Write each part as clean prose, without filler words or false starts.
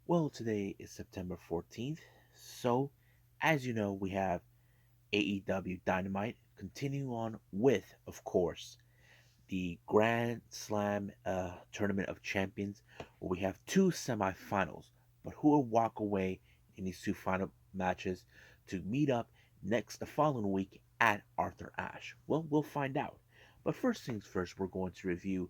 Well, today is September 14th, so as you know, we have AEW Dynamite continuing on with, of course, the Grand Slam Tournament of Champions, where we have two semifinals. But who will walk away in these two final matches to meet up the following week at Arthur Ashe? Well, we'll find out. But first things first, we're going to review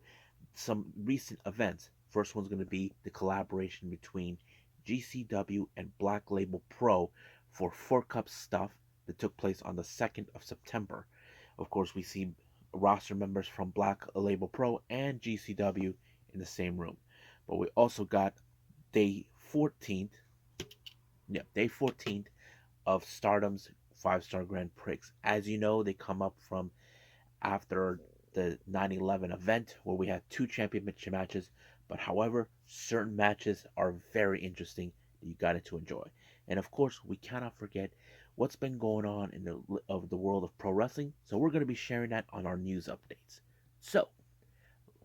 some recent events. First one's going to be the collaboration between GCW and Black Label Pro for 4 Cup stuff that took place on the 2nd of September. Of course, we see roster members from Black Label Pro and GCW in the same room. But we also got day 14th, day 14th of Stardom's 5-star Grand Prix. As you know, they come up from after the 9/11 event where we had two championship matches. But however, certain matches are very interesting that you got to enjoy. And of course, we cannot forget what's been going on in the world of pro wrestling. So we're going to be sharing that on our news updates. So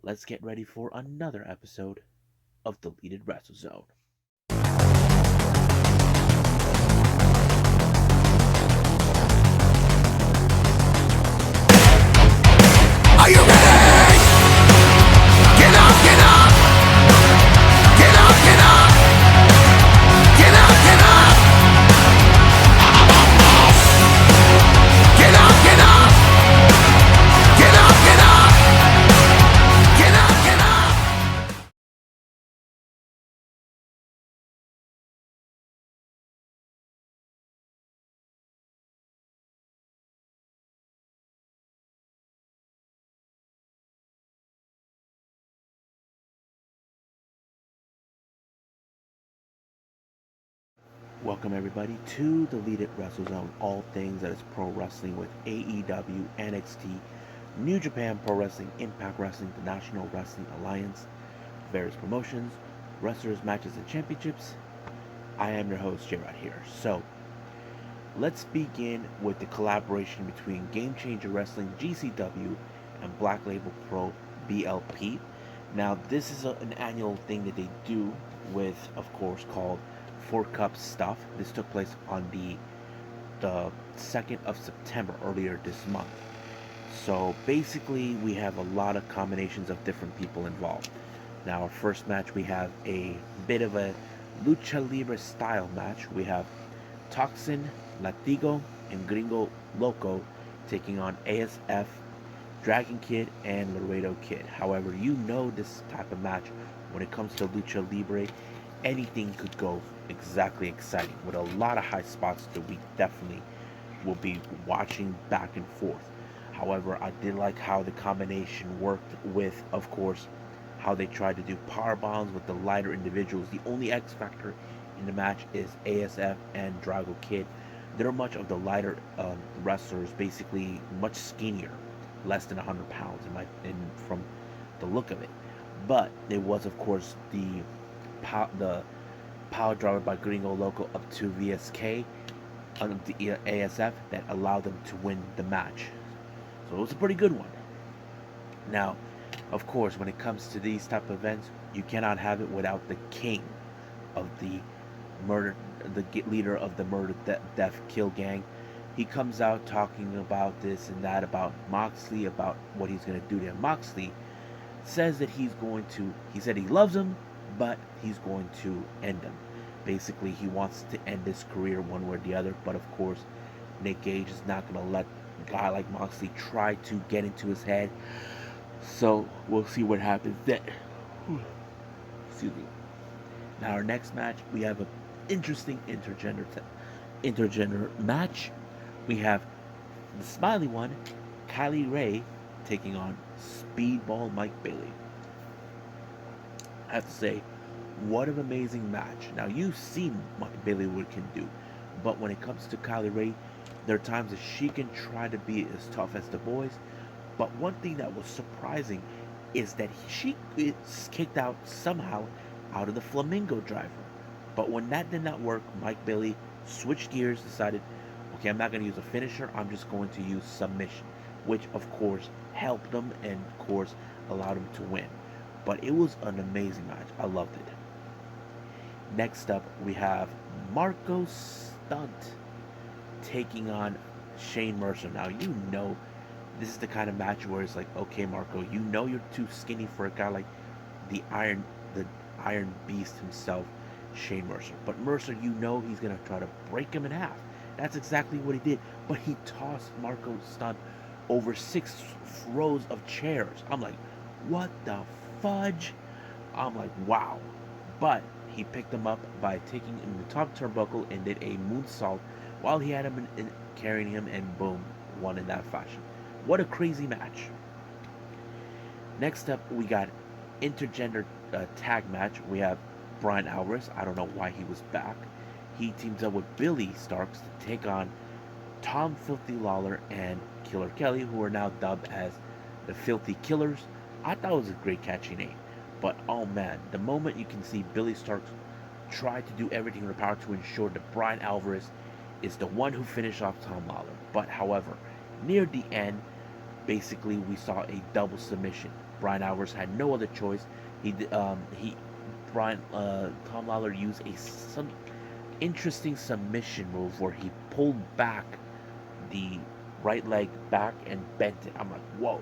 let's get ready for another episode of Deleted Wrestle Zone. Are you ready? Get up, get up! Get up, get up! Get up, get up! Get up, get up! Get up, get up! Get up, get up! Welcome everybody to Deleted Wrestle Zone, all things that is pro wrestling with AEW, NXT, New Japan Pro Wrestling, Impact Wrestling, the National Wrestling Alliance, various promotions, wrestlers, matches, and championships. I am your host, J-Rod here. So, let's begin with the collaboration between Game Changer Wrestling, GCW, and Black Label Pro, BLP. Now, this is an annual thing that they do with, of course, called 4 Cup stuff. This took place on the 2nd of September, earlier this month. So basically, we have a lot of combinations of different people involved. Now, our first match, we have a bit of a lucha libre style match. We have Toxin, Latigo, and Gringo Loco taking on ASF, Dragon Kid, and Laredo Kid. However, you know this type of match, when it comes to lucha libre, anything could go exactly exciting with a lot of high spots that we definitely will be watching back and forth. However, I did like how the combination worked with, of course, how they tried to do power bombs with the lighter individuals. The only X factor in the match is ASF and Drago Kid. They're much of the lighter wrestlers, basically much skinnier, less than 100 pounds from the look of it. But there was, of course, the power driver by Gringo Loco up to VSK on the ASF that allowed them to win the match. So it was a pretty good one. Now, of course, when it comes to these type of events, you cannot have it without the king of the murder, the leader of the murder, death, kill gang. He comes out talking about this and that, about Moxley, about what he's going to do to him. Moxley says that he said he loves him, but he's going to end him. Basically, he wants to end his career one way or the other, but of course, Nick Gage is not going to let a guy like Moxley try to get into his head. So we'll see what happens then. Excuse me. Now our next match, we have an interesting intergender match. We have the smiley one, Kylie Ray, taking on Speedball Mike Bailey. I have to say, what an amazing match. Now you've seen Mike Bailey what can do, but when it comes to Kylie Ray, there are times that she can try to be as tough as the boys. But one thing that was surprising is that she is kicked out somehow out of the Flamingo driver. But when that did not work, Mike Bailey switched gears, decided, okay, I'm not going to use a finisher, I'm just going to use submission, which of course helped them and of course allowed him to win. But it was an amazing match. I loved it. Next up, we have Marco Stunt taking on Shane Mercer. Now, you know this is the kind of match where it's like, okay, Marco, you know you're too skinny for a guy like the Iron the Iron Beast himself, Shane Mercer. But Mercer, you know he's gonna try to break him in half. That's exactly what he did. But he tossed Marco Stunt over 6 rows of chairs. I'm like, what the fudge? I'm like, wow. But he picked him up by taking him in the top turnbuckle and did a moonsault while he had him carrying him, and boom, won in that fashion. What a crazy match. Next up, we got intergender tag match. We have Brian Alvarez. I don't know why he was back. He teams up with Billy Starks to take on Tom Filthy Lawler and Killer Kelly, who are now dubbed as the Filthy Killers. I thought it was a great catchy name. But oh man, the moment you can see Billy Starks try to do everything in her power to ensure that Brian Alvarez is the one who finished off Tom Lawler. But however, near the end, basically we saw a double submission. Brian Alvarez had no other choice. Tom Lawler used some interesting submission move where he pulled back the right leg back and bent it. I'm like, whoa,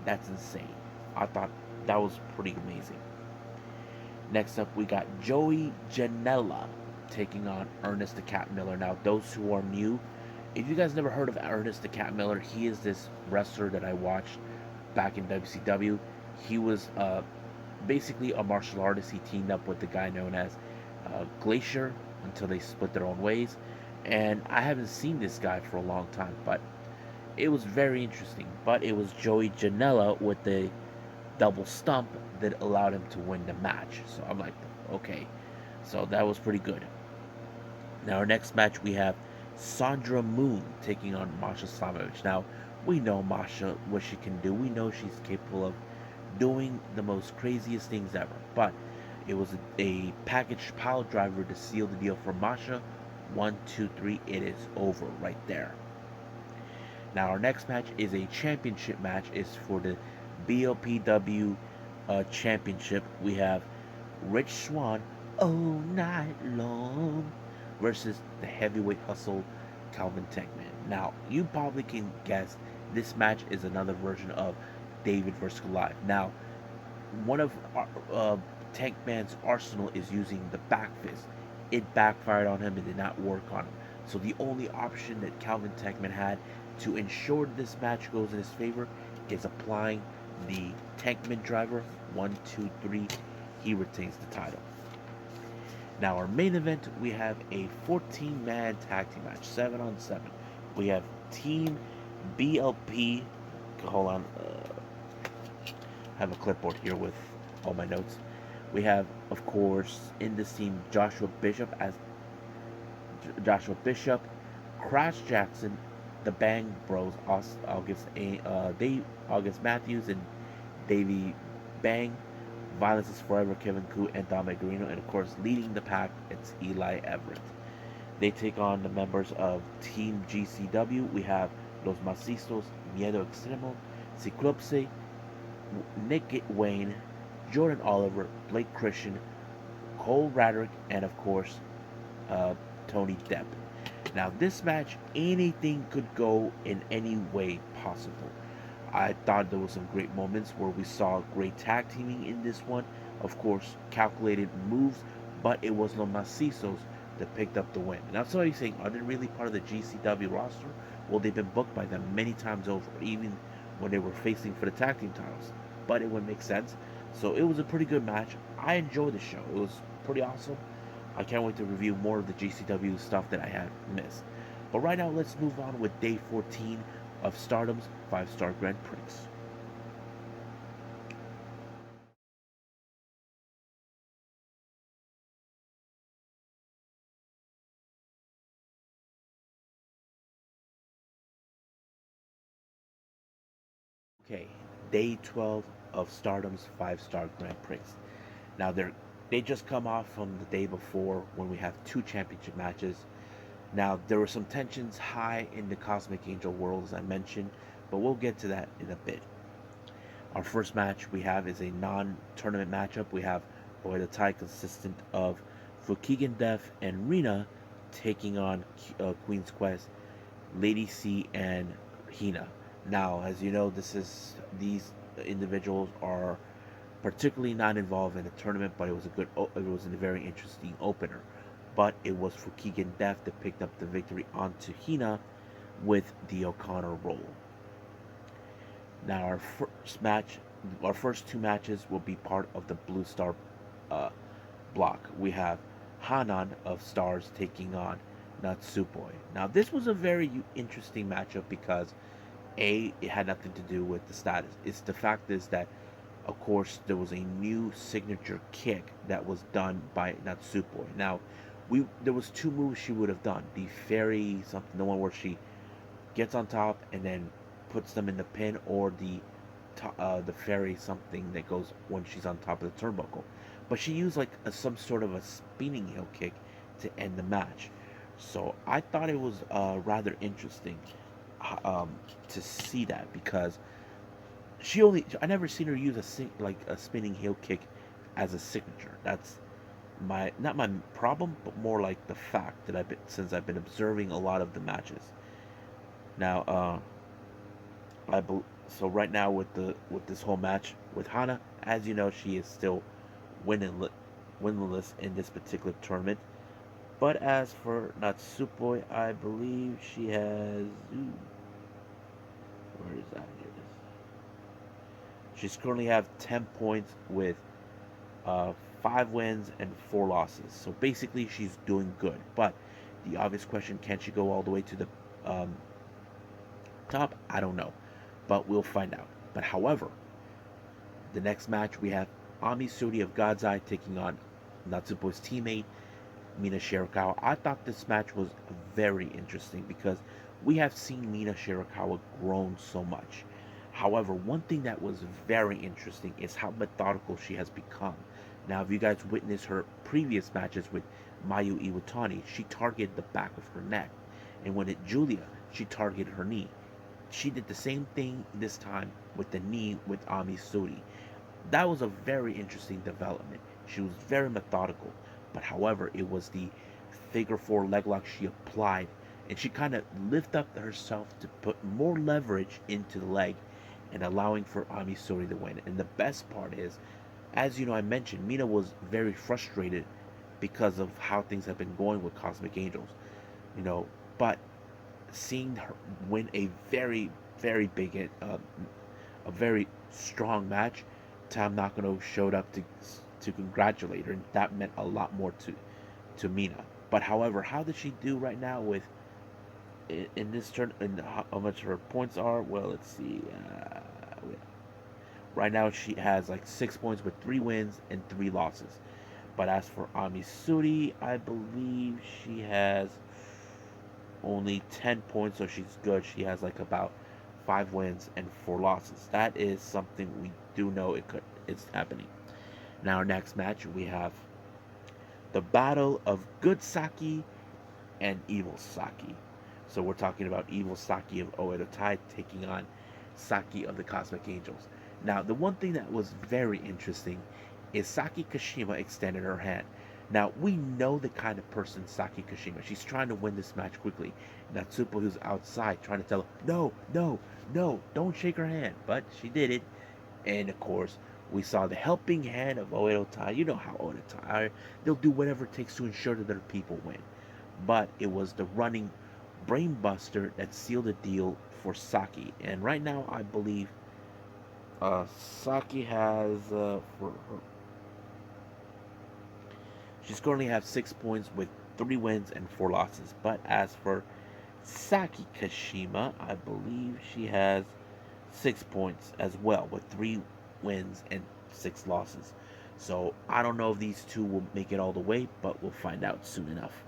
that's insane. I thought that was pretty amazing. Next up, we got Joey Janela taking on Ernest the Cat Miller. Now, those who are new, if you guys never heard of Ernest the Cat Miller, he is this wrestler that I watched back in WCW. He was basically a martial artist. He teamed up with the guy known as Glacier until they split their own ways. And I haven't seen this guy for a long time, but it was very interesting. But it was Joey Janela with the double stump that allowed him to win the match. So I'm like, okay. So that was pretty good. Now, our next match, we have Sandra Moon taking on Masha Slamovich. Now, we know Masha, what she can do. We know she's capable of doing the most craziest things ever. But it was a packaged pile driver to seal the deal for Masha. 1, 2, 3. It is over right there. Now, our next match is a championship match. It's for the BLPW championship. We have Rich Swann all night long versus the heavyweight hustle Calvin Techman. Now, you probably can guess this match is another version of David vs. Goliath. Now, one of Techman's arsenal is using the back fist. It backfired on him. It did not work on him. So the only option that Calvin Techman had to ensure this match goes in his favor is applying the Tankman driver. 1, 2, 3. He retains the title. Now, our main event, we have a 14-man tag team match, 7-on-7. We have Team BLP. Hold on. I have a clipboard here with all my notes. We have, of course, in this team, Joshua Bishop, Crash Jackson, the Bang Bros, August Matthews, and Davey Bang. Violence is Forever, Kevin Koo, and Dame Guerrero. And of course, leading the pack, it's Eli Everett. They take on the members of Team GCW. We have Los Macizos, Miedo Extremo, Ciclopse, Nick Wayne, Jordan Oliver, Blake Christian, Cole Radrick, and of course, Tony Depp. Now, this match, anything could go in any way possible. I thought there were some great moments where we saw great tag teaming in this one. Of course, calculated moves, but it was Los Macizos that picked up the win. And that's why you're saying, are they really part of the GCW roster? Well, they've been booked by them many times over, even when they were facing for the tag team titles. But it would make sense. So it was a pretty good match. I enjoyed the show. It was pretty awesome. I can't wait to review more of the GCW stuff that I had missed. But right now, let's move on with day 14 of Stardom's 5-Star Grand Prix. Okay, day 12 of Stardom's 5-Star Grand Prix. Now they just come off from the day before when we have 2 championship matches. Now, there were some tensions high in the Cosmic Angel world, as I mentioned, but we'll get to that in a bit. Our first match we have is a non-tournament matchup. We have Muay Thai consistent of for Keegan Def and Rena taking on Queen's Quest, Lady C, and Hina. Now, as you know, these individuals are particularly not involved in the tournament, but it was a very interesting opener. But it was for Keegan Def that picked up the victory onto Hina with the O'Connor roll. Now our first two matches will be part of the Blue Star uh, block. We have Hanan of Stars taking on Natsupoi. Now this was a very interesting matchup because it had nothing to do with the status. It's the fact is that of course there was a new signature kick that was done by Natsupoi. Now we there was two moves she would have done. The fairy something, the one where she gets on top and then puts them in the pin, or the fairy something that goes when she's on top of the turnbuckle. But she used like some sort of a spinning heel kick to end the match. So I thought it was rather interesting um, to see that because I never seen her use a spinning heel kick as a signature. That's my not my problem, but more like the fact that since I've been observing a lot of the matches. Now, so right now with this whole match with Hana, as you know, she is still winless in this particular tournament. But as for Natsupoi, I believe she has. Where is that? Here it is. She's currently have 10 points with uh, 5 wins and 4 losses. So basically, she's doing good. But the obvious question: can she go all the way to the um, top? I don't know, but we'll find out. But however, the next match we have Ami Suri of God's Eye taking on Natsupo's teammate Mina Shirakawa. I thought this match was very interesting because we have seen Mina Shirakawa grown so much. However, one thing that was very interesting is how methodical she has become. Now, if you guys witnessed her previous matches with Mayu Iwatani, she targeted the back of her neck. And when it Julia, she targeted her knee. She did the same thing this time with the knee with Ami Suri. That was a very interesting development. She was very methodical, but however, it was the figure four leg lock she applied, and she kind of lifted up herself to put more leverage into the leg and allowing for Ami Suri to win. And the best part is, as you know, I mentioned, Mina was very frustrated because of how things have been going with Cosmic Angels, but seeing her win a very, very big, a very strong match, Tam Nakano showed up to congratulate her, and that meant a lot more to Mina. But however, how does she do right now with in this turn and how much her points are? Well, let's see. Right now she has like 6 points with 3 wins and 3 losses. But as for Ami Suri, I believe she has only 10 points, so she's good. She has like about 5 wins and 4 losses. That is something we do know it's happening. Now, our next match, we have the battle of Good Saki and Evil Saki. So we're talking about Evil Saki of Oedo Tai taking on Saki of the Cosmic Angels. Now, the one thing that was very interesting is Saki Kashima extended her hand. Now, we know the kind of person Saki Kashima. She's trying to win this match quickly. Natsupo, who's outside, trying to tell her, no, no, no, don't shake her hand. But she did it. And, of course, we saw the helping hand of Oedo Tai. You know how Oedo Tai are. They'll do whatever it takes to ensure that their people win. But it was the running brainbuster that sealed the deal for Saki. And right now, I believe Saki has for her. She's currently have 6 points with 3 wins and 4 losses. But as for Saki Kashima, I believe she has 6 points as well with 3 wins and 6 losses. So I don't know if these two will make it all the way, but we'll find out soon enough.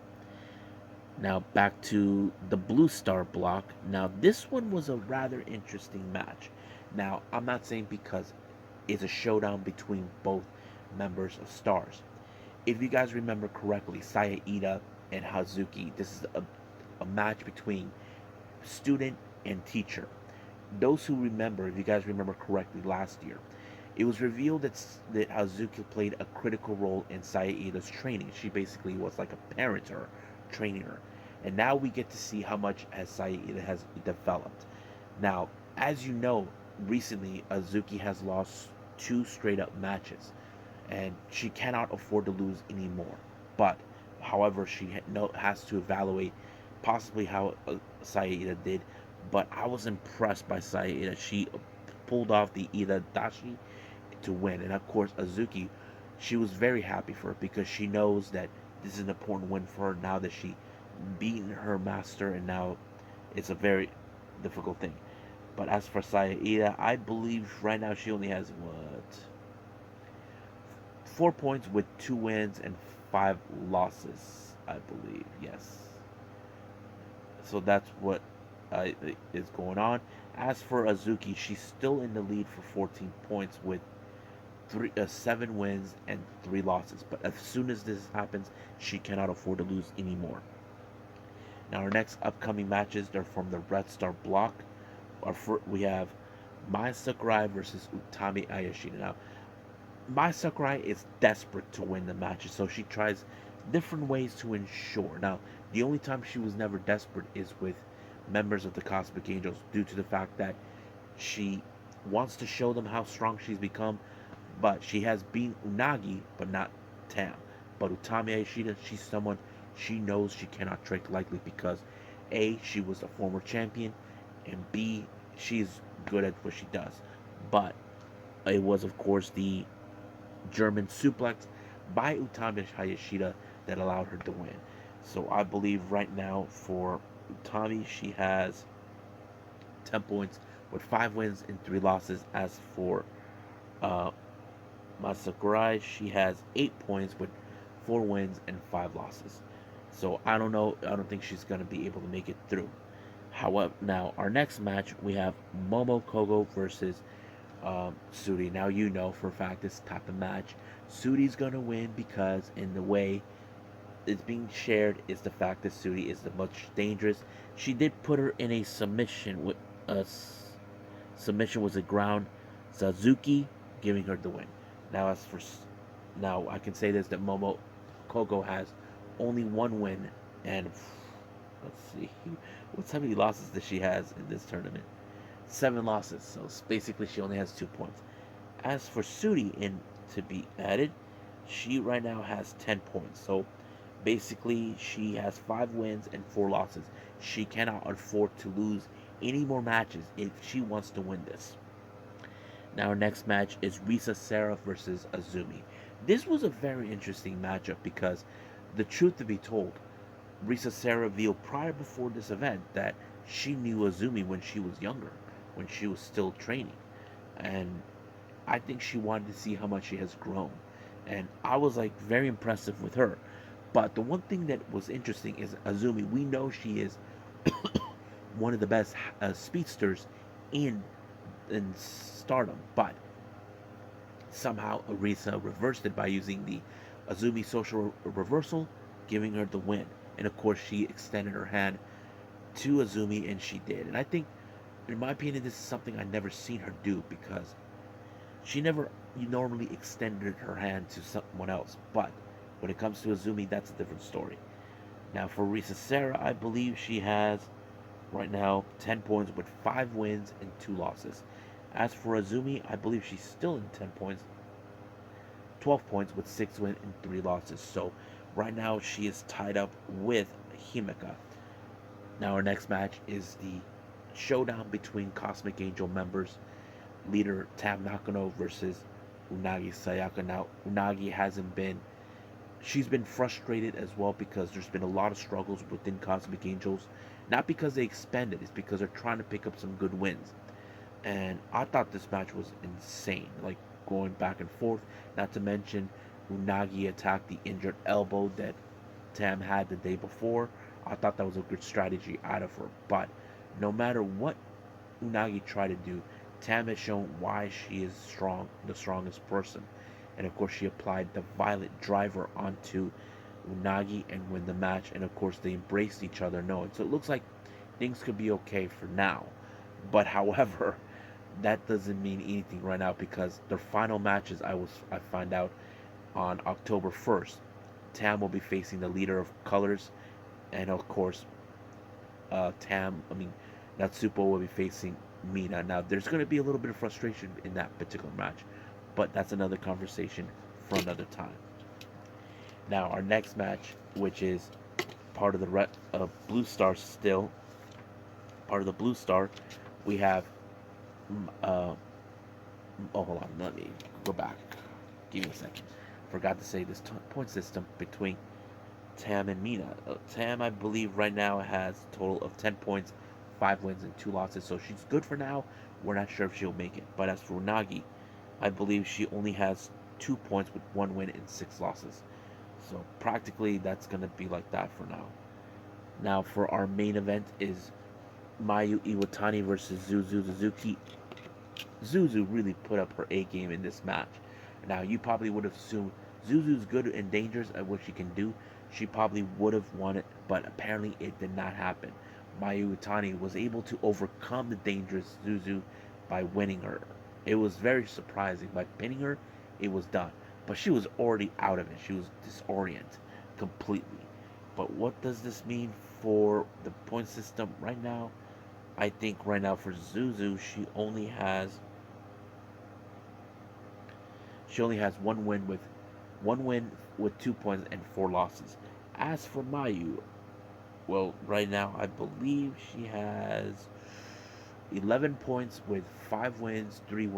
Now back to the Blue Star block. Now this one was a rather interesting match. Now I'm not saying because it's a showdown between both members of Stars. If you guys remember correctly, Saya Ida and Hazuki, this is a match between student and teacher. Those who remember, if you guys remember correctly last year, It was revealed that Hazuki played a critical role in Saida's training. She basically was like a parent to her, training her. And now we get to see how much as Saida has developed. Now, as you know, recently Azuki has lost two straight up matches, and she cannot afford to lose anymore. But, however, she has to evaluate possibly how Saida did. But I was impressed by Saida. She pulled off the Ida Dashi to win, and of course Azuki, she was very happy for her because she knows that this is an important win for her now that she beaten her master, and now it's a very difficult thing. But as for Saida, I believe right now she only has what 4 points with 2 wins and 5 losses. I believe yes. So that's what is going on. As for Azuki, she's still in the lead for 14 points with 7 wins and 3 losses. But as soon as this happens, she cannot afford to lose anymore. Now our next upcoming matches, they're from the Red Star block. We have Mai Sakurai versus Utami Ayashida. Now, Mai Sakurai is desperate to win the matches, so she tries different ways to ensure. Now, the only time she was never desperate is with members of the Cosmic Angels, due to the fact that she wants to show them how strong she's become. But she has beaten Unagi, but not Tam. But Utami Ayashida, she's someone she knows she cannot trick lightly because A, she was a former champion, and B, she's good at what she does. But it was, of course, the German suplex by Utami Hayashida that allowed her to win. So I believe right now for Utami, she has 10 points with 5 wins and 3 losses. As for uh, Masakurai, she has 8 points with 4 wins and 5 losses. So I don't know. I don't think she's going to be able to make it through. However, now our next match we have Momo Kogo versus Sudi. Now you know for a fact this type of match, Sudi's gonna win because in the way it's being shared is the fact that Sudi is the much dangerous. She did put her in a submission with a submission was a ground Suzuki giving her the win. Now as for now I can say this that Momo Kogo has only 1 win and let's see what's how many losses that she has in this tournament. 7 losses, so basically she only has 2 points. As for Sudi, in to be added, she right now has 10 points. So basically she has 5 wins and 4 losses. She cannot afford to lose any more matches if she wants to win this. Now our next match is Risa Serra versus Azumi. This was a very interesting matchup because the truth to be told, Risa Serra revealed prior before this event that she knew Azumi when she was younger, when she was still training. And I think she wanted to see how much she has grown. And I was like very impressive with her. But the one thing that was interesting is Azumi. We know she is one of the best speedsters in Stardom, but somehow Arisa reversed it by using the Azumi social reversal, giving her the win. And of course, she extended her hand to Azumi, and she did. And I think, in my opinion, this is something I never seen her do because she never normally extended her hand to someone else. But when it comes to Azumi, that's a different story. Now, for Risa Serra, I believe she has right now 10 points with 5 wins and 2 losses. As for Azumi, I believe she's still in 10 points, 12 points with 6 wins and 3 losses. So right now she is tied up with Himeka. Now our next match is the showdown between Cosmic Angel members, leader Tam Nakano versus Unagi Sayaka. Now Unagi she's been frustrated as well because there's been a lot of struggles within Cosmic Angels. Not because they expanded, it's because they're trying to pick up some good wins. And I thought this match was insane, like going back and forth. Not to mention, Unagi attacked the injured elbow that Tam had the day before. I thought that was a good strategy out of her. But no matter what Unagi tried to do, Tam has shown why she is strong, the strongest person. And of course, she applied the Violet Driver onto Unagi and win the match. And of course, they embraced each other knowing. So it looks like things could be okay for now. But however, that doesn't mean anything right now because their final matches I find out on October 1st. Tam will be facing the leader of Colors, and of course, Natsupo will be facing Mina. Now, there's going to be a little bit of frustration in that particular match, but that's another conversation for another time. Now, our next match, which is part of the Blue Star still, part of the Blue Star, we have. Oh, hold on. Let me go back. Give me a second. Forgot to say this point system between Tam and Mina. Tam, I believe, right now has a total of 10 points, 5 wins, and 2 losses. So she's good for now. We're not sure if she'll make it. But as for Unagi, I believe she only has 2 points with 1 win and 6 losses. So practically that's going to be like that for now. Now for our main event is Mayu Iwatani versus Zuzu Suzuki. Zuzu really put up her A game in this match. Now you probably would have assumed Zuzu's good and dangerous at what she can do. She probably would have won it, but apparently it did not happen. Mayu Iwatani was able to overcome the dangerous Zuzu by winning her. It was very surprising. By pinning her, it was done. But she was already out of it. She was disoriented completely. But what does this mean for the point system right now? I think right now for Zuzu, she only has one win with 2 points and 4 losses. As for Mayu, well, right now I believe she has 11 points with 5 wins, 3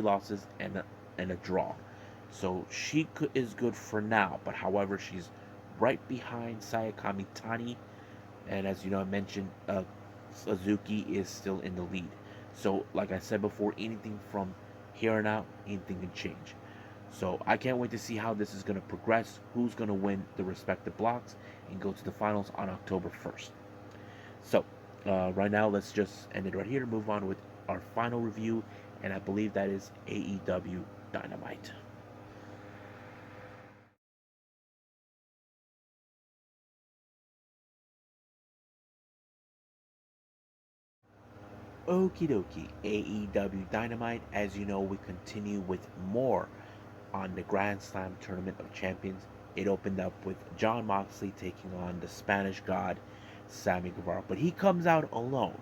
losses, and a draw. So she is good for now. But however, she's right behind Sayakami Tani, and as you know, I mentioned Suzuki is still in the lead. So, like I said before, anything from here on out, anything can change. So, I can't wait to see how this is going to progress, who's going to win the respective blocks, and go to the finals on October 1st. So, right now, let's just end it right here, move on with our final review, and I believe that is AEW Dynamite. Okie dokie, AEW Dynamite. As you know, we continue with more on the Grand Slam Tournament of Champions. It opened up with Jon Moxley taking on the Spanish God, Sammy Guevara. But he comes out alone.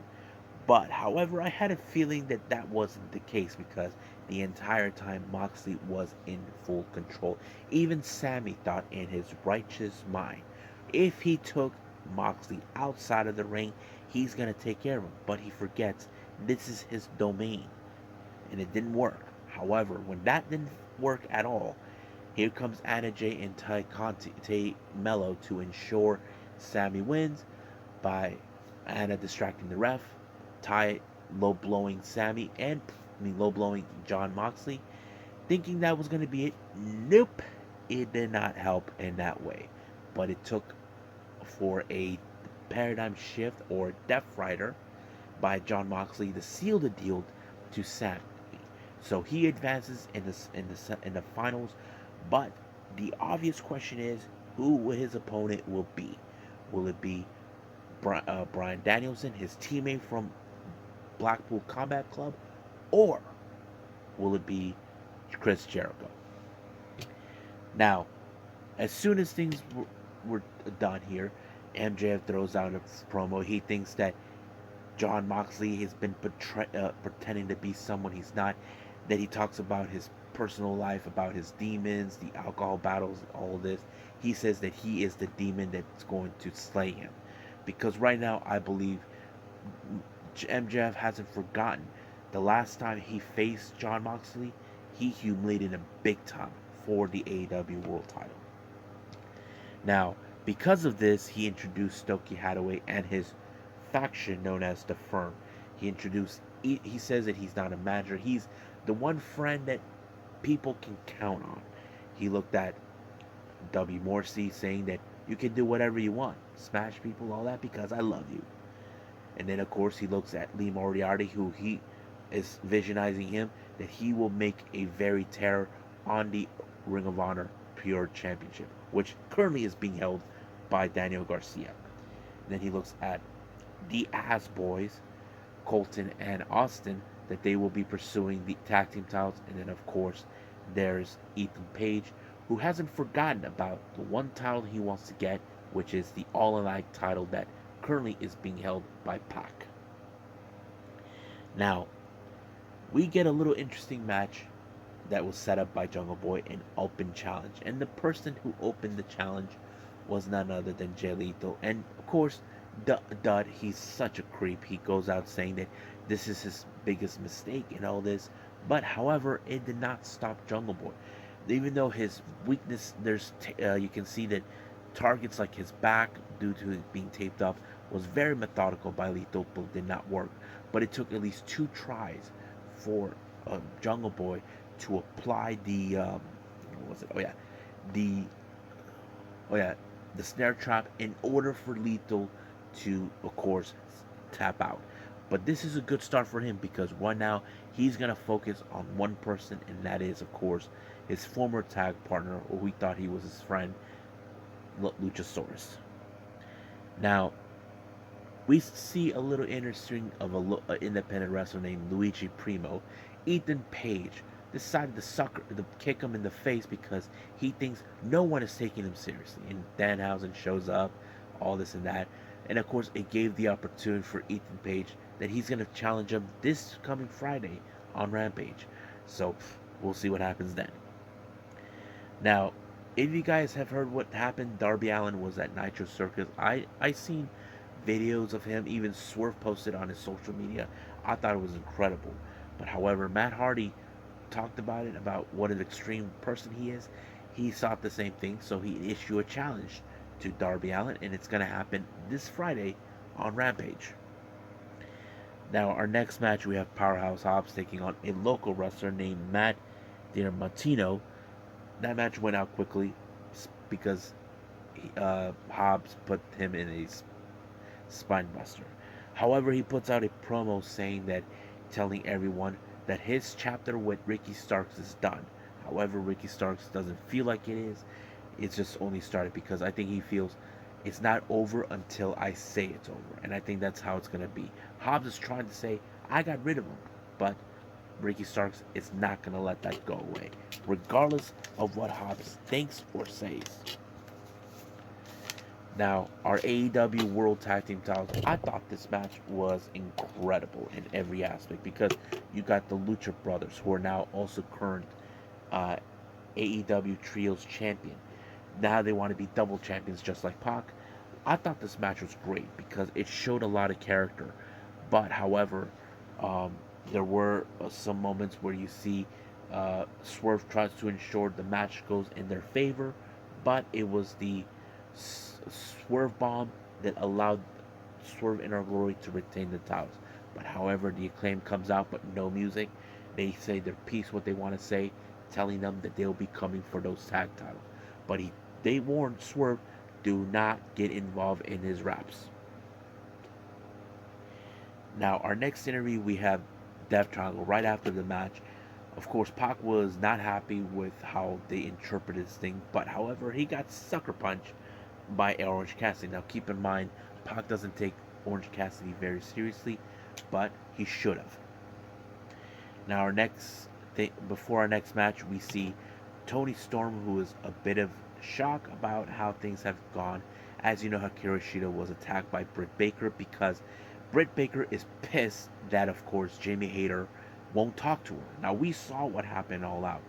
But, however, I had a feeling that that wasn't the case because the entire time Moxley was in full control. Even Sammy thought in his righteous mind, if he took Moxley outside of the ring, he's going to take care of him. But he forgets this is his domain. And it didn't work. However, when that didn't work at all, here comes Anna Jay and Tay Mello to ensure Sammy wins by Anna distracting the ref, Ty low blowing Sammy, and low blowing Jon Moxley, thinking that was going to be it. Nope, it did not help in that way. But it took for a paradigm shift or Death Rider by Jon Moxley to seal the deal to Sammy. So he advances in the finals, but the obvious question is who his opponent will be. Will it be Bryan Danielson, his teammate from Blackpool Combat Club, or will it be Chris Jericho? Now, as soon as things were done here, MJF throws out a promo. He thinks that Jon Moxley has been pretending to be someone he's not. That he talks about his personal life, about his demons, the alcohol battles, all of this. He says that he is the demon that's going to slay him. Because right now, I believe MJF hasn't forgotten the last time he faced Jon Moxley, he humiliated him big time for the AEW World Title. Now, because of this, he introduced Stokely Hathaway and his faction known as the Firm. He says that he's not a manager. He's the one friend that people can count on. He looked at W. Morrissey saying that you can do whatever you want, smash people, all that, because I love you. And then, of course, he looks at Lee Moriarty, who he is visionizing him that he will make a very terror on the Ring of Honor Pure Championship, which currently is being held by Daniel Garcia. And then he looks at the Ass Boys, Colton and Austin, that they will be pursuing the tag team titles. And then, of course, there's Ethan Page, who hasn't forgotten about the one title he wants to get, which is the All Elite title that currently is being held by Pac. Now, we get a little interesting match that was set up by Jungle Boy, an open challenge. And the person who opened the challenge was none other than Jay Lethal. And of course, Dud, he's such a creep. He goes out saying that this is his biggest mistake in all this. But however, it did not stop Jungle Boy. Even though his weakness, you can see that targets like his back, due to it being taped up, was very methodical by Lethal, but did not work. But it took at least 2 tries for Jungle Boy to apply the what was it? The the snare trap in order for Lethal to, of course, tap out. But this is a good start for him because right now he's gonna focus on one person, and that is, of course, his former tag partner, or we thought he was his friend, Luchasaurus. Now we see a little interesting of an independent wrestler named Luigi Primo. Ethan Page decided to kick him in the face because he thinks no one is taking him seriously. And Danhausen shows up, all this and that. And of course, it gave the opportunity for Ethan Page that he's going to challenge him this coming Friday on Rampage. So we'll see what happens then. Now, if you guys have heard what happened, Darby Allin was at Nitro Circus. I seen videos of him, even Swerve posted on his social media. I thought it was incredible. But however, Matt Hardy talked about it, about what an extreme person he is. He thought the same thing, so he issued a challenge to Darby Allin, and it's going to happen this Friday on Rampage. Now, our next match, we have Powerhouse Hobbs taking on a local wrestler named Matt DiMartino. That match went out quickly because Hobbs put him in a spine buster. However, he puts out a promo saying that, telling everyone that his chapter with Ricky Starks is done. However, Ricky Starks doesn't feel like it is. It's just only started because I think he feels it's not over until I say it's over. And I think that's how it's going to be. Hobbs is trying to say, I got rid of him. But Ricky Starks is not going to let that go away, regardless of what Hobbs thinks or says. Now, our AEW World Tag Team titles, I thought this match was incredible in every aspect because you got the Lucha Brothers, who are now also current AEW Trios champion. Now they want to be double champions just like Pac. I thought this match was great because it showed a lot of character. But, however, there were some moments where you see Swerve tries to ensure the match goes in their favor, but it was the Swerve bomb that allowed Swerve in Our Glory to retain the titles. But however, the Acclaim comes out, but no music. They say their piece, what they want to say, telling them that they'll be coming for those tag titles. But they warned Swerve, do not get involved in his raps. Now, our next interview, we have Death Triangle right after the match. Of course, Pac was not happy with how they interpreted this thing, but however, he got sucker punched by Orange Cassidy. Now, keep in mind, Pac doesn't take Orange Cassidy very seriously, but he should have. Now, before our next match, we see Toni Storm, who is a bit of shock about how things have gone. As you know, Hikari Shimizu was attacked by Britt Baker because Britt Baker is pissed that, of course, Jamie Hayter won't talk to her. Now, we saw what happened all out.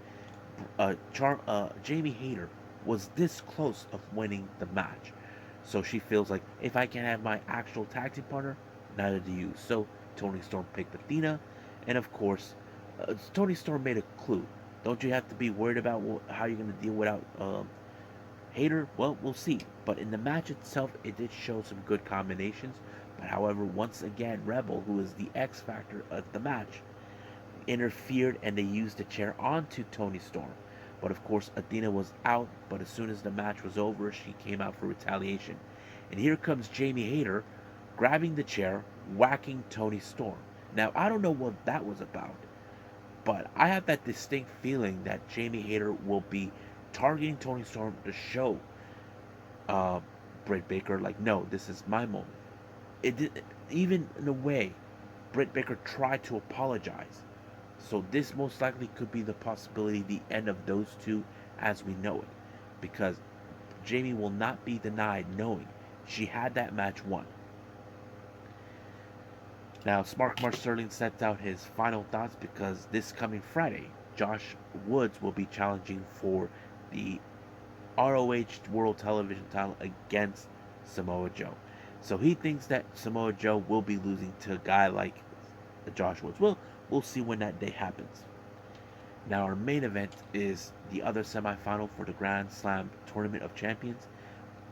Jamie Hayter was this close of winning the match. So she feels like, if I can't have my actual tag team partner, neither do you. So Toni Storm picked Athena. And of course, Toni Storm made a clue. Don't you have to be worried about how you're going to deal without Hayter? Well, we'll see. But in the match itself, it did show some good combinations. But however, once again, Rebel, who is the X factor of the match, interfered and they used the chair onto Toni Storm. But of course, Athena was out, but as soon as the match was over, she came out for retaliation. And here comes Jamie Hayter, grabbing the chair, whacking Toni Storm. Now, I don't know what that was about, but I have that distinct feeling that Jamie Hayter will be targeting Toni Storm to show Britt Baker, like, no, this is my moment. It did, even in a way, Britt Baker tried to apologize. So this most likely could be the possibility, the end of those two as we know it. Because Jamie will not be denied knowing she had that match won. Now, Smart Mark Sterling sets out his final thoughts because this coming Friday, Josh Woods will be challenging for the ROH World Television title against Samoa Joe. So he thinks that Samoa Joe will be losing to a guy like Josh Woods. We'll see when that day happens. Now, our main event is the other semifinal for the Grand Slam Tournament of Champions,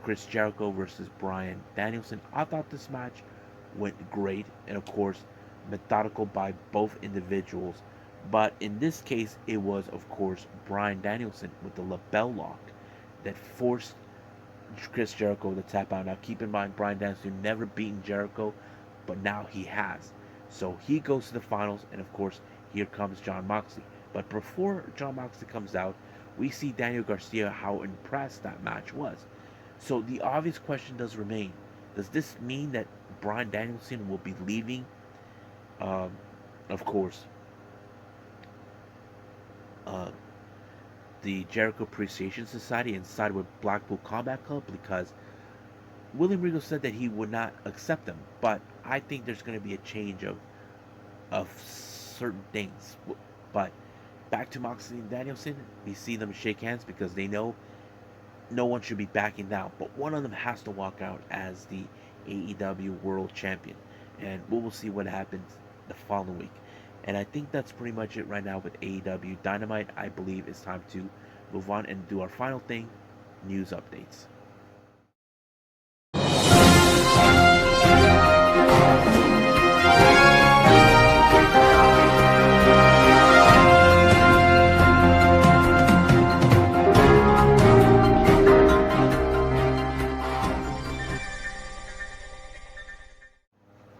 Chris Jericho versus Bryan Danielson. I thought this match went great, and of course, methodical by both individuals. But in this case, it was, of course, Bryan Danielson with the lapel lock that forced Chris Jericho to tap out. Now, keep in mind, Bryan Danielson never beaten Jericho, but now he has. So he goes to the finals, and of course, here comes Jon Moxley. But before Jon Moxley comes out, we see Daniel Garcia how impressed that match was. So the obvious question does remain: does this mean that Bryan Danielson will be leaving? Of course, uh, the Jericho Appreciation Society and side with Blackpool Combat Club, because William Regal said that he would not accept them. But I think there's going to be a change of certain things. But back to Moxley and Danielson, we see them shake hands because they know no one should be backing down. But one of them has to walk out as the AEW World Champion. And we will see what happens the following week. And I think that's pretty much it right now with AEW Dynamite. I believe it's time to move on and do our final thing, news updates.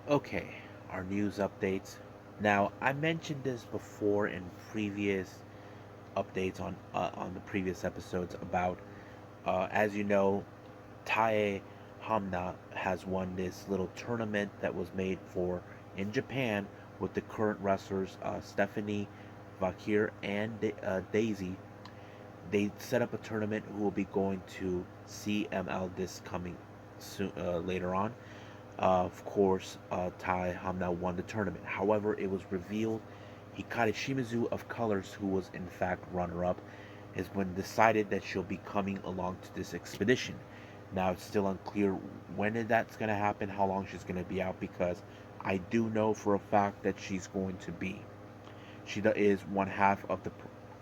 Okay, our news updates. Now, I mentioned this before in previous updates on the previous episodes about, as you know, Tae Hamna has won this little tournament that was made for in Japan with the current wrestlers Stephanie Vakir and Daisy. They set up a tournament who will be going to CML this coming soon, later on. Of course, Tai Hamna won the tournament. However, it was revealed Hikari Shimizu of Colors, who was in fact runner-up, has been decided that she'll be coming along to this expedition. Now, it's still unclear when that's going to happen, how long she's going to be out, because I do know for a fact that she's going to be. She is one half of the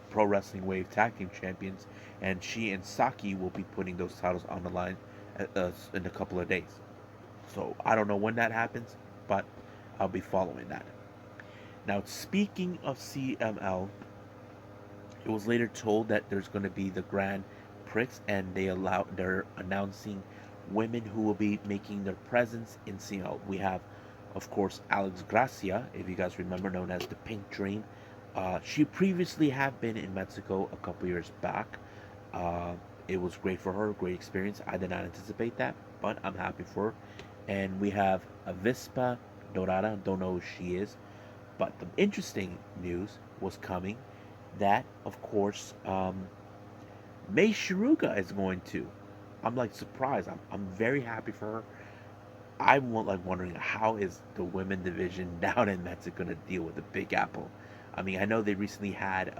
Pro Wrestling Wave Tag Team Champions, and she and Saki will be putting those titles on the line in a couple of days. So I don't know when that happens, but I'll be following that. Now, speaking of CML, it was later told that there's going to be the Grand Prix, and they're announcing women who will be making their presence in CML. We have, of course, Alex Gracia, if you guys remember, known as the Pink Dream. She previously had been in Mexico a couple years back. It was great for her, great experience. I did not anticipate that, but I'm happy for her. And we have Avispa Dorada, don't know who she is. But the interesting news was coming that, of course, Mei Shiruga is going to. I'm like surprised. I'm very happy for her. I'm like wondering how is the women division down in Mexico going to deal with the Big Apple. I mean, I know they recently had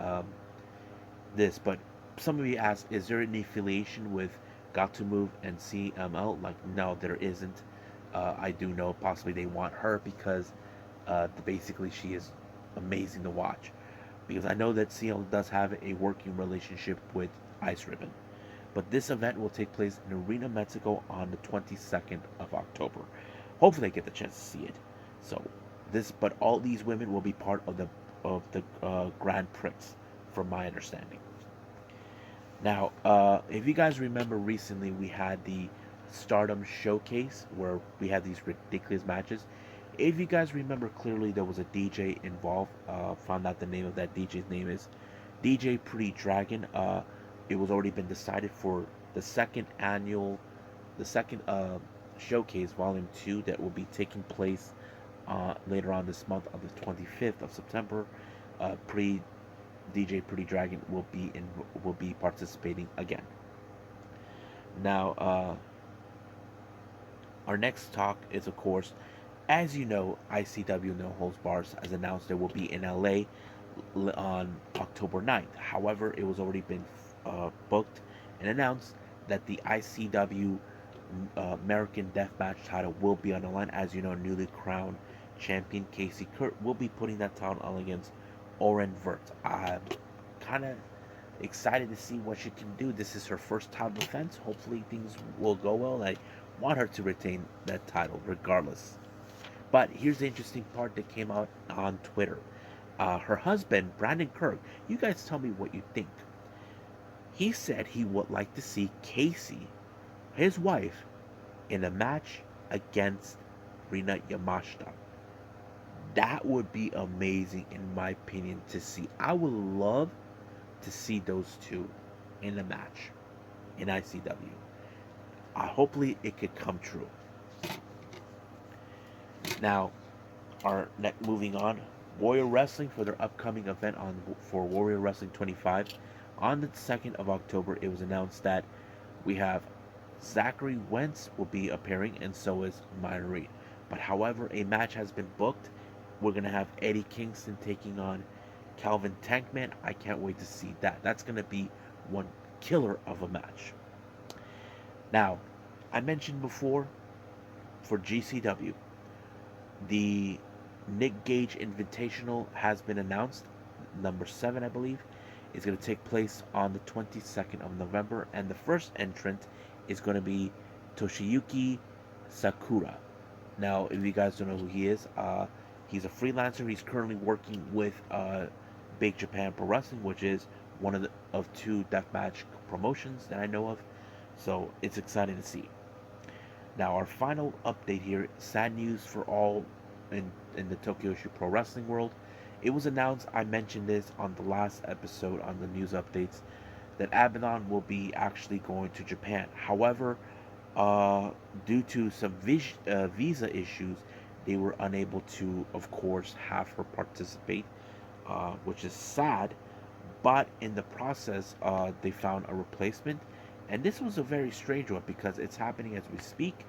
this, but some of you asked, is there any affiliation with Got to Move and CML? Like, no, there isn't. I do know possibly they want her because basically she is amazing to watch. Because I know that CML does have a working relationship with Ice Ribbon. But this event will take place in Arena, Mexico on the 22nd of October. Hopefully I get the chance to see it. But all these women will be part of the Grand Prix, from my understanding. Now, if you guys remember recently, we had the Stardom Showcase where we had these ridiculous matches. If you guys remember clearly, there was a DJ involved. Found out the name of that DJ's name is DJ Pretty Dragon. It was already been decided for the second showcase, Volume 2, that will be taking place later on this month on the 25th of September. Pre DJ Pretty Dragon will be participating again. Now, our next talk is, of course, as you know, ICW No Holds Bars has announced it will be in LA on October 9th. However, it was already been booked and announced that the ICW American Deathmatch title will be on the line. As you know, newly crowned champion Casey Kurt will be putting that title on against Oren Vert. I'm kind of excited to see what she can do. This is her first title defense. Hopefully things will go well. I want her to retain that title regardless. But here's the interesting part that came out on Twitter. Her husband, Brandon Kirk, you guys tell me what you think. He said he would like to see Casey, his wife, in a match against Rina Yamashita. That would be amazing, in my opinion, to see. I would love to see those two in a match in ICW. Hopefully, it could come true. Now, moving on, Warrior Wrestling for their upcoming event for Warrior Wrestling 25 on the 2nd of October. It was announced that we have Zachary Wentz will be appearing, and so is Myra Reed. But however, a match has been booked. We're gonna have Eddie Kingston taking on Calvin Tankman. I can't wait to see that. That's gonna be one killer of a match. Now, I mentioned before for GCW, the Nick Gage Invitational has been announced. Number 7, I believe, is going to take place on the 22nd of November, and the first entrant is going to be Toshiyuki Sakura. Now, if you guys don't know who he is, he's a freelancer. He's currently working with Big Japan Pro Wrestling, which is one of two deathmatch promotions that I know of. So it's exciting to see. Now, our final update here, sad news for all in the Tokyo Pro Wrestling world. It was announced, I mentioned this on the last episode on the news updates, that Abaddon will be actually going to Japan. However, due to some visa issues, they were unable to, of course, have her participate, which is sad. But in the process, they found a replacement. And this was a very strange one because it's happening as we speak.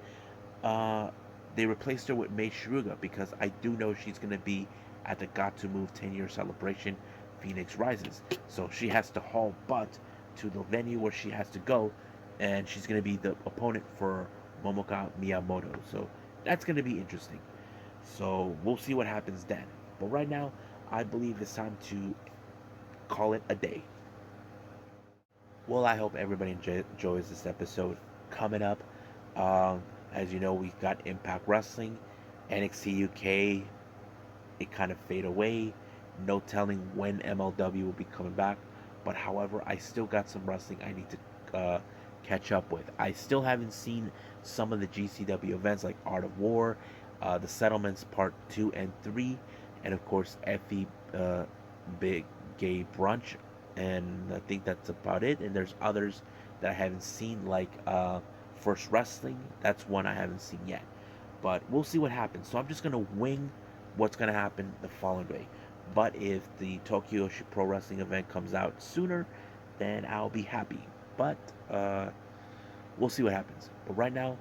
They replaced her with Mei Shiruga because I do know she's going to be at the Got to Move 10-year celebration, Phoenix Rises. So she has to haul butt to the venue where she has to go, and she's going to be the opponent for Momoka Miyamoto. So that's going to be interesting. So we'll see what happens then. But right now, I believe it's time to call it a day. Well, I hope everybody enjoys this episode. Coming up, as you know, we've got Impact Wrestling, NXT UK. It kind of fade away. No telling when MLW will be coming back. But however, I still got some wrestling I need to catch up with. I still haven't seen some of the GCW events like Art of War, the Settlements Part 2 and 3, and of course FE Big Gay Brunch. And I think that's about it. And there's others that I haven't seen, like First Wrestling. That's one I haven't seen yet. But we'll see what happens. So I'm just going to wing what's going to happen the following day. But if the Tokyo Pro Wrestling event comes out sooner, then I'll be happy. But we'll see what happens. But right now,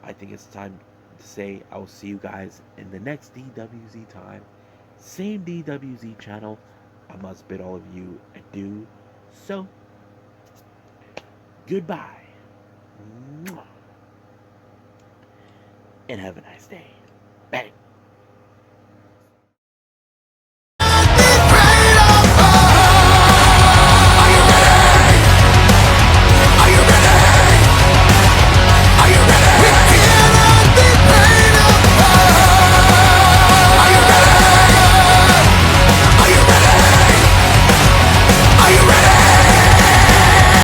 I think it's time to say I will see you guys in the next DWZ time. Same DWZ channel. I must bid all of you adieu. So, goodbye. And have a nice day. Bang.